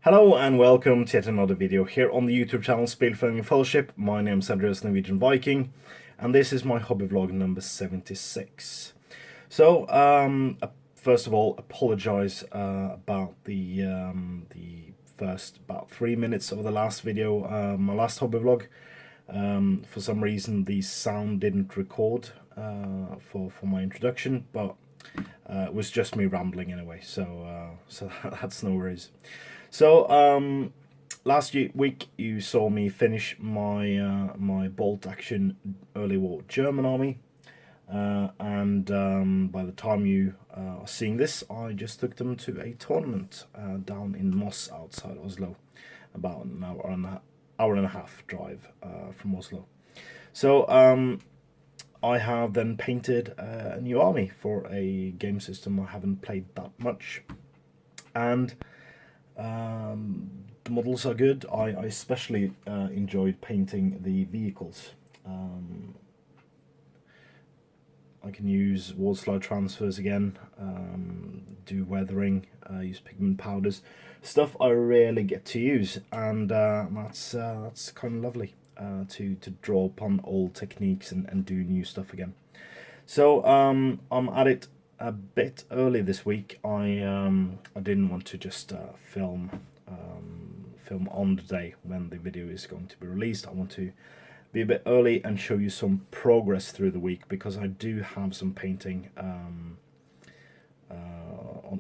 Hello and welcome to yet another video here on the YouTube channel Spelfang Fellowship. My name is Andreas, Norwegian Viking, and this is my hobby vlog number 76. So, first of all, apologize about the first about 3 minutes of the last video, my last hobby vlog. For some reason, the sound didn't record for my introduction, but it was just me rambling anyway, so that's no worries. So last week you saw me finish my my bolt action early war German army, and by the time you are seeing this, I just took them to a tournament down in Moss outside Oslo, about an hour and a half drive from Oslo. So I have then painted a new army for a game system I haven't played that much, and the models are good. I especially enjoyed painting the vehicles. I can use wall slide transfers again, do weathering, use pigment powders, stuff I rarely get to use, and that's kind of lovely to draw upon old techniques and do new stuff again. So I'm at it a bit early this week. I didn't want to just film on the day when the video is going to be released. I want to be a bit early and show you some progress through the week, because I do have some painting on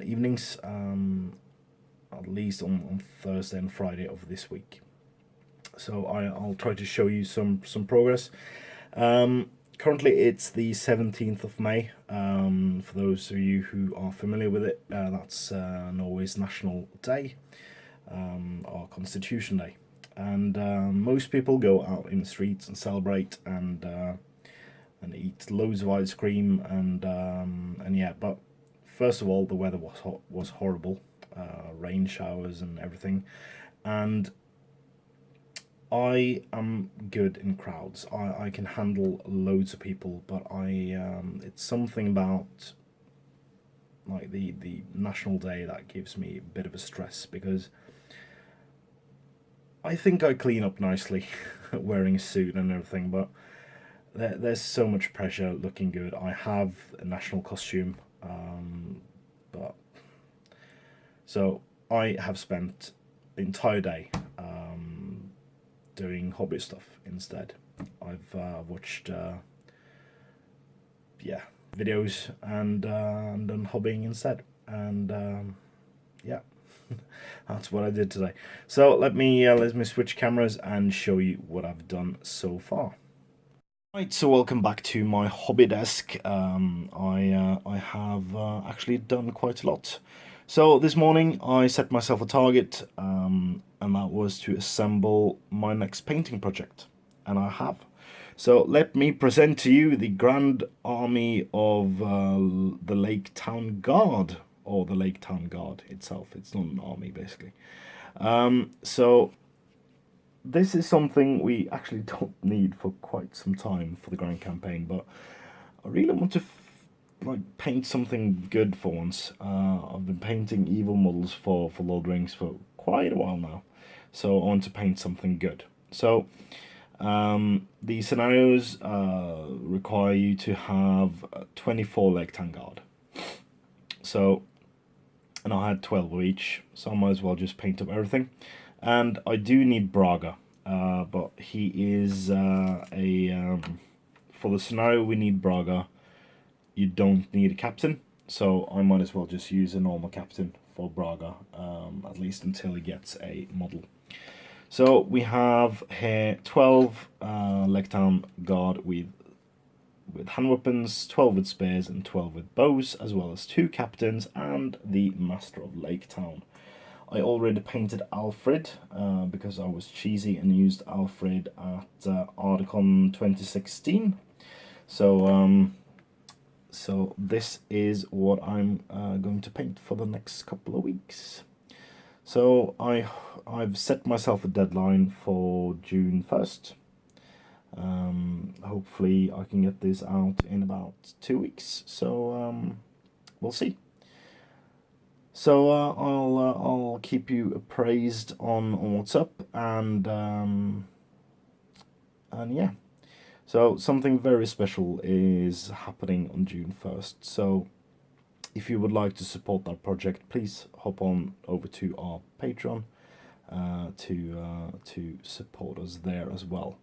evenings, at least on Thursday and Friday of this week. So I'll try to show you some progress. Currently it's the 17th of May. For those of you who are familiar with it, that's Norway's National Day, or Constitution Day. And most people go out in the streets and celebrate and eat loads of ice cream and yeah. But first of all, the weather was horrible, rain showers and everything, and I am good in crowds. I can handle loads of people, but it's something about like the National Day that gives me a bit of a stress, because I think I clean up nicely wearing a suit and everything, but there's so much pressure looking good. I have a national costume, but so I have spent the entire day doing hobby stuff instead. I've watched yeah, videos and done hobbying instead, and yeah. That's what I did today. So let me switch cameras and show you what I've done so far. Right, so welcome back to my hobby desk. I have actually done quite a lot. So this morning I set myself a target, and that was to assemble my next painting project, and I have. So let me present to you the Grand Army of the Lake Town Guard, or the Lake Town Guard itself. It's not an army, basically. So this is something we actually don't need for quite some time for the Grand Campaign, but I really want to like paint something good for once. I've been painting evil models for Lord of the Rings for quite a while now, so I want to paint something good. So the scenarios require you to have 24 Lake Town Guard. So, and I had 12 of each, so I might as well just paint up everything. And I do need Braga, but he is for the scenario we need Braga. You don't need a captain, so I might as well just use a normal captain for Braga, at least until he gets a model. So we have here 12 Lake Town Guard with hand weapons, 12 with spears and 12 with bows, as well as 2 captains and the Master of Lake Town. I already painted Alfred because I was cheesy and used Alfred at Archon 2016. So so this is what I'm going to paint for the next couple of weeks. So I've set myself a deadline for June 1st. Hopefully I can get this out in about 2 weeks, so we'll see. So I'll keep you appraised on what's up, and yeah. So something very special is happening on June 1st. So if you would like to support that project, please hop on over to our Patreon to support us there as well.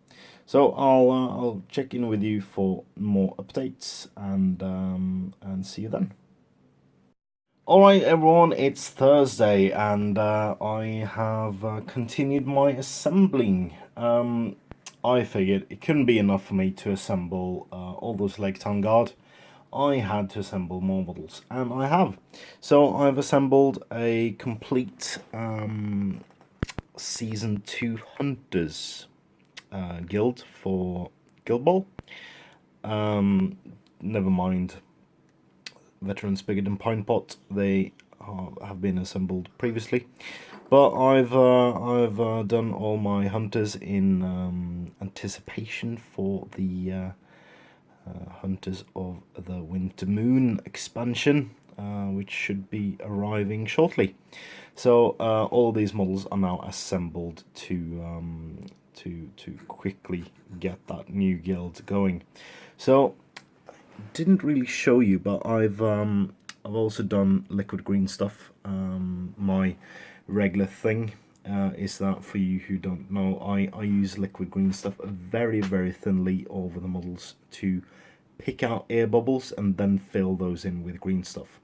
So I'll check in with you for more updates, and see you then. All right, everyone, it's Thursday, and I have continued my assembling. I figured it couldn't be enough for me to assemble all those Lake Town Guard. I had to assemble more models, and I have. So I've assembled a complete Season 2 Hunters guild for Guild Ball. Never mind Veteran Spigot and Pine Pot, they have been assembled previously. But I've done all my hunters in anticipation for the Hunters of the Winter Moon expansion, which should be arriving shortly. So all these models are now assembled to quickly get that new guild going. So didn't really show you, but I've also done liquid green stuff. My regular thing is that, for you who don't know, I use liquid green stuff very thinly over the models to pick out air bubbles and then fill those in with green stuff.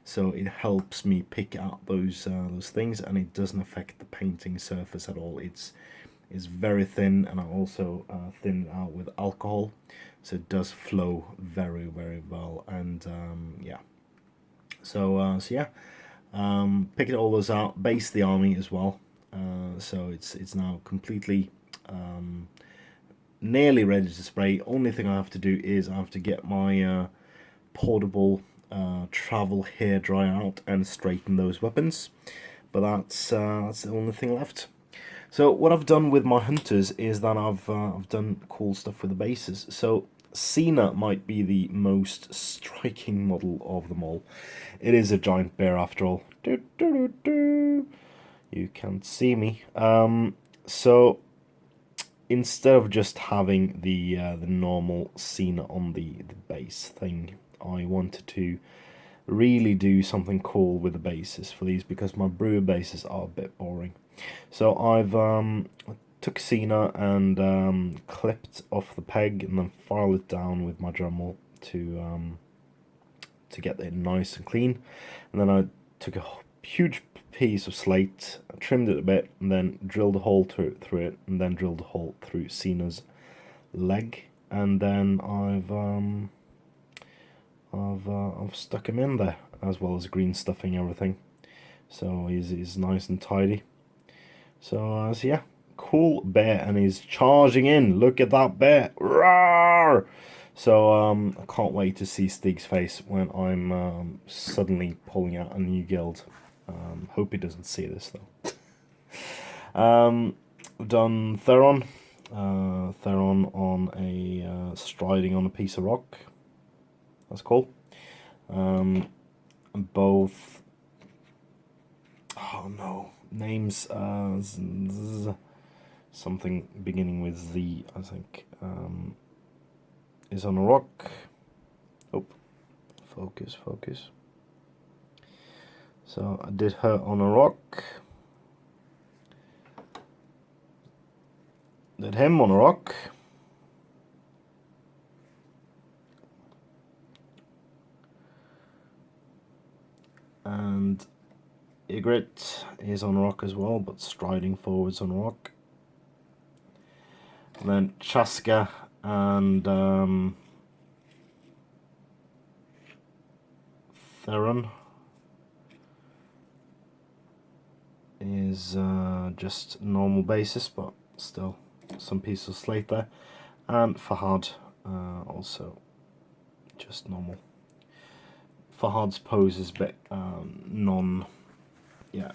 So it helps me pick out those things, and it doesn't affect the painting surface at all. It's very thin, and I also thin it out with alcohol, so it does flow very well. And yeah, so yeah, picked all those out, based the army as well. So it's now completely nearly ready to spray. Only thing I have to do is I have to get my portable travel hair dryer out and straighten those weapons. But that's the only thing left. So what I've done with my hunters is that I've done cool stuff with the bases. So Cena might be the most striking model of them all. It is a giant bear after all. You can't see me. So instead of just having the normal Cena on the base thing, I wanted to really do something cool with the bases for these, because my brewer bases are a bit boring. So I've took Cena and clipped off the peg and then filed it down with my Dremel to get it nice and clean. And then I took a huge piece of slate, trimmed it a bit, and then drilled a hole through it, and then drilled a hole through Cena's leg, and then I've stuck him in there, as well as green stuffing everything. So he's nice and tidy. So yeah, cool bear, and he's charging in. Look at that bear! Roar! So I can't wait to see Stig's face when I'm suddenly pulling out a new guild. Hope he doesn't see this though. I've done Theron. Theron on a striding on a piece of rock. That's cool. Both. Oh no, names. Something beginning with Z, I think. Is on a rock. Oh, focus. So I did her on a rock. Did him on a rock. And Ygritte is on a rock as well, but striding forwards on a rock. And then Chaska and Theron is just normal basis, but still some piece of slate there. And Fahad also just normal. Fahad's pose is a bit yeah,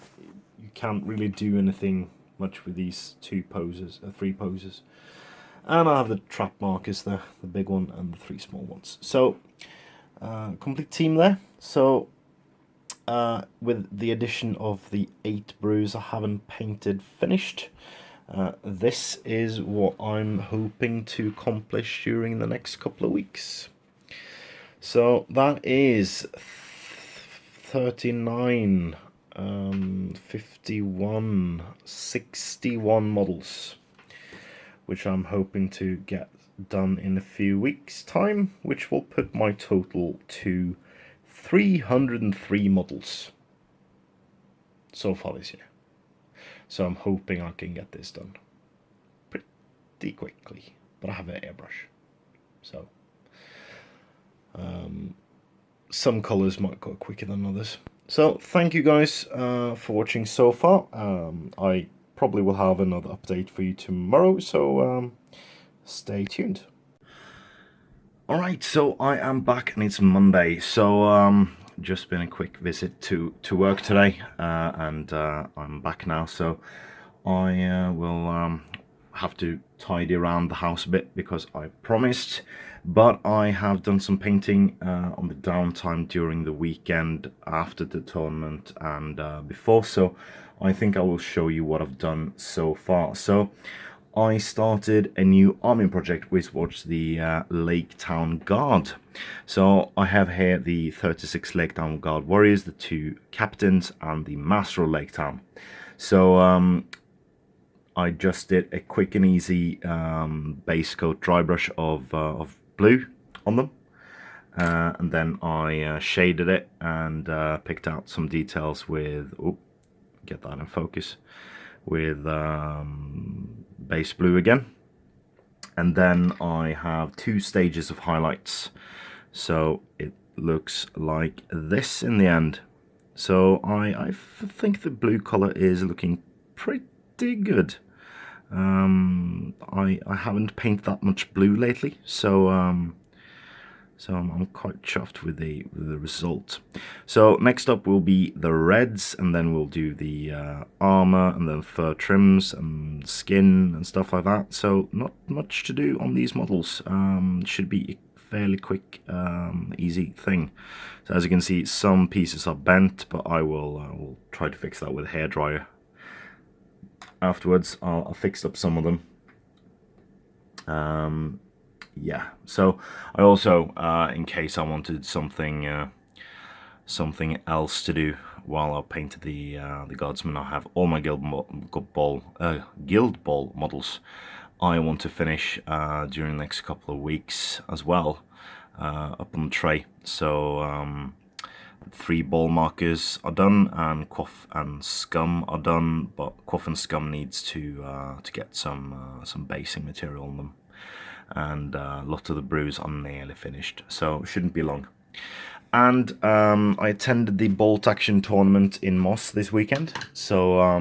you can't really do anything much with these three poses. And I have the trap markers there, the big one and the three small ones. So complete team there. So with the addition of the 8 brews I haven't painted finished. This is what I'm hoping to accomplish during the next couple of weeks. So that is 39, 51, 61 models, which I'm hoping to get done in a few weeks' time, which will put my total to 303 models so far this year. So I'm hoping I can get this done pretty quickly, but I have an airbrush, so some colors might go quicker than others. So thank you guys for watching so far. I probably will have another update for you tomorrow, so stay tuned. Alright, so I am back and it's Monday, so just been a quick visit to work today, and I'm back now, so I will have to tidy around the house a bit because I promised, but I have done some painting on the downtime during the weekend after the tournament and before, so I think I will show you what I've done so far. So I started a new army project, which was the Lake Town Guard. So I have here the 36 Lake Town Guard warriors, the 2 captains, and the master of Lake Town. So I just did a quick and easy base coat dry brush of blue on them, and then I shaded it and picked out some details with, get that in focus, with base blue again, and then I have 2 stages of highlights, so it looks like this in the end. So I think the blue color is looking pretty good. I haven't painted that much blue lately, so I'm quite chuffed with the result. So next up will be the reds, and then we'll do the armor, and then fur trims and skin and stuff like that. So not much to do on these models. Should be a fairly quick, easy thing. So as you can see, some pieces are bent, but I will try to fix that with a hairdryer. Afterwards, I fixed up some of them. Yeah, so I also, in case I wanted something something else to do while I painted the guardsmen, I have all my guild ball models I want to finish during the next couple of weeks as well, up on the tray. So 3 ball markers are done, and Quaff and Scum are done, but Quaff and Scum needs to get some basing material on them, and a lot of the brews are nearly finished, so it shouldn't be long. And I attended the Bolt Action tournament in Moss this weekend, so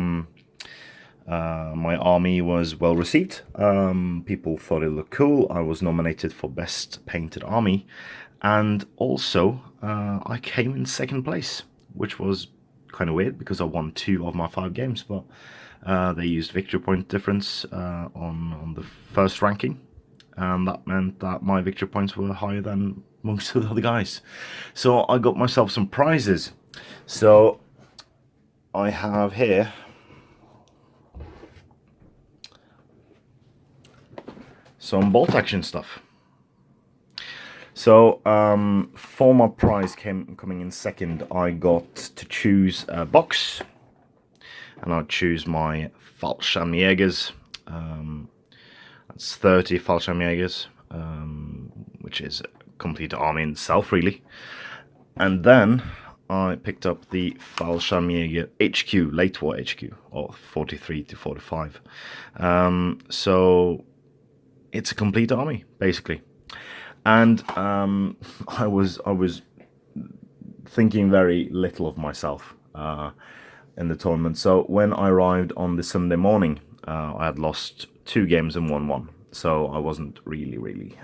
my army was well received. People thought it looked cool. I was nominated for Best Painted Army, and also I came in 2nd place, which was kind of weird because I won 2 of my 5 games, but they used victory point difference on the first ranking, and that meant that my victory points were higher than most of the other guys. So I got myself some prizes. So I have here some Bolt Action stuff. So for my prize coming in 2nd, I got to choose a box, and I'd choose my Fallschirmjägers. That's 30 Fallschirmjägers, which is a complete army in itself, really. And then I picked up the Fallschirmjäger HQ, Late War HQ, or 43 to 45. So it's a complete army, basically. And I was thinking very little of myself in the tournament. So when I arrived on the Sunday morning, I had lost 2 games and won 1. So I wasn't really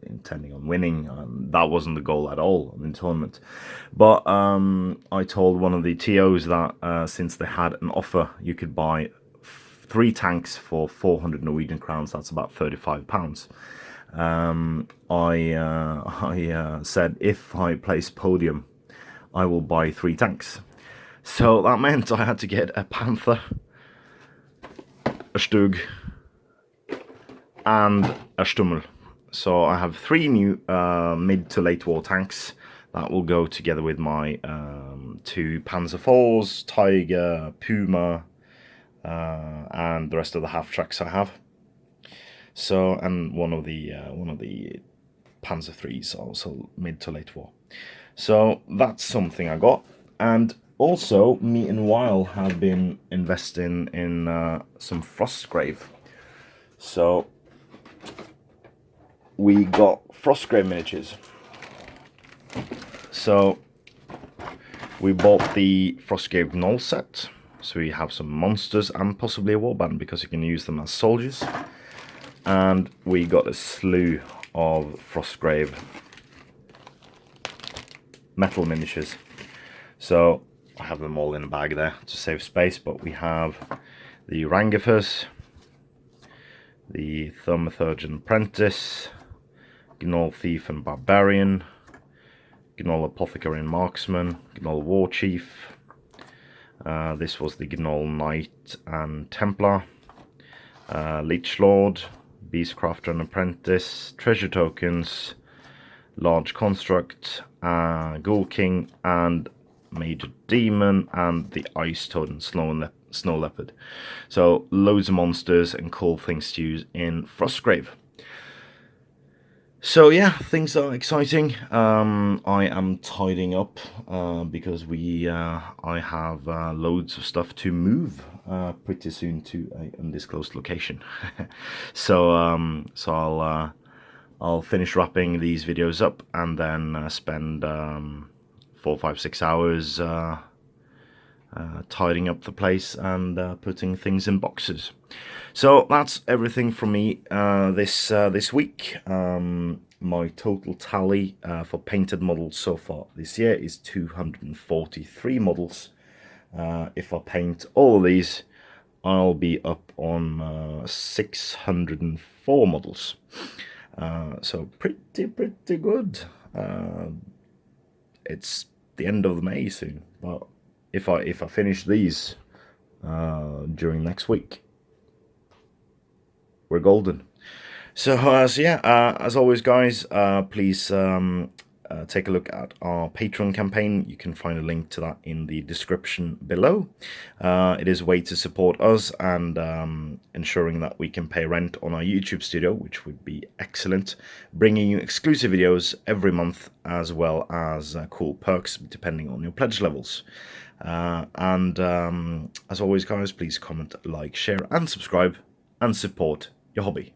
intending on winning, and that wasn't the goal at all in the tournament. But I told one of the TOs that since they had an offer, you could buy 3 tanks for 400 Norwegian crowns. That's about £35. I said if I place podium, I will buy 3 tanks. So that meant I had to get a Panther, a Stug, and a Stummel. So I have 3 new mid to late war tanks that will go together with my 2 Panzer IVs, Tiger, Puma, and the rest of the half tracks I have. So, and one of the Panzer IIIs, also mid to late war. So that's something I got. And also, me and Weil have been investing in some Frostgrave. So we got Frostgrave miniatures. So we bought the Frostgrave Gnoll set. So we have some monsters and possibly a warband because you can use them as soldiers. And we got a slew of Frostgrave metal miniatures. So I have them all in a bag there to save space, but we have the Rangifus, the Thaumaturge Apprentice, Gnoll Thief and Barbarian, Gnoll Apothecary and Marksman, Gnoll War Chief. This was the Gnoll Knight and Templar, Leech Lord, Beastcrafter and Apprentice, Treasure Tokens, Large Construct, Ghoul King, and Major Demon, and the Ice Toad and Snow Leopard. So loads of monsters and cool things to use in Frostgrave. So yeah, things are exciting. I am tidying up because I have loads of stuff to move pretty soon to an undisclosed location. So I'll finish wrapping these videos up and then spend 4, 5, 6 hours tidying up the place and putting things in boxes. So that's everything from me this week. My total tally for painted models so far this year is 243 models. If I paint all of these, I'll be up on 604 models. So pretty good. It's the end of May soon, but if I finish these during next week, we're golden. So yeah, as always, guys, please take a look at our Patreon campaign. You can find a link to that in the description below. It is a way to support us and ensuring that we can pay rent on our YouTube studio, which would be excellent, bringing you exclusive videos every month, as well as cool perks depending on your pledge levels. And as always, guys, please comment, like, share and subscribe and support your hobby.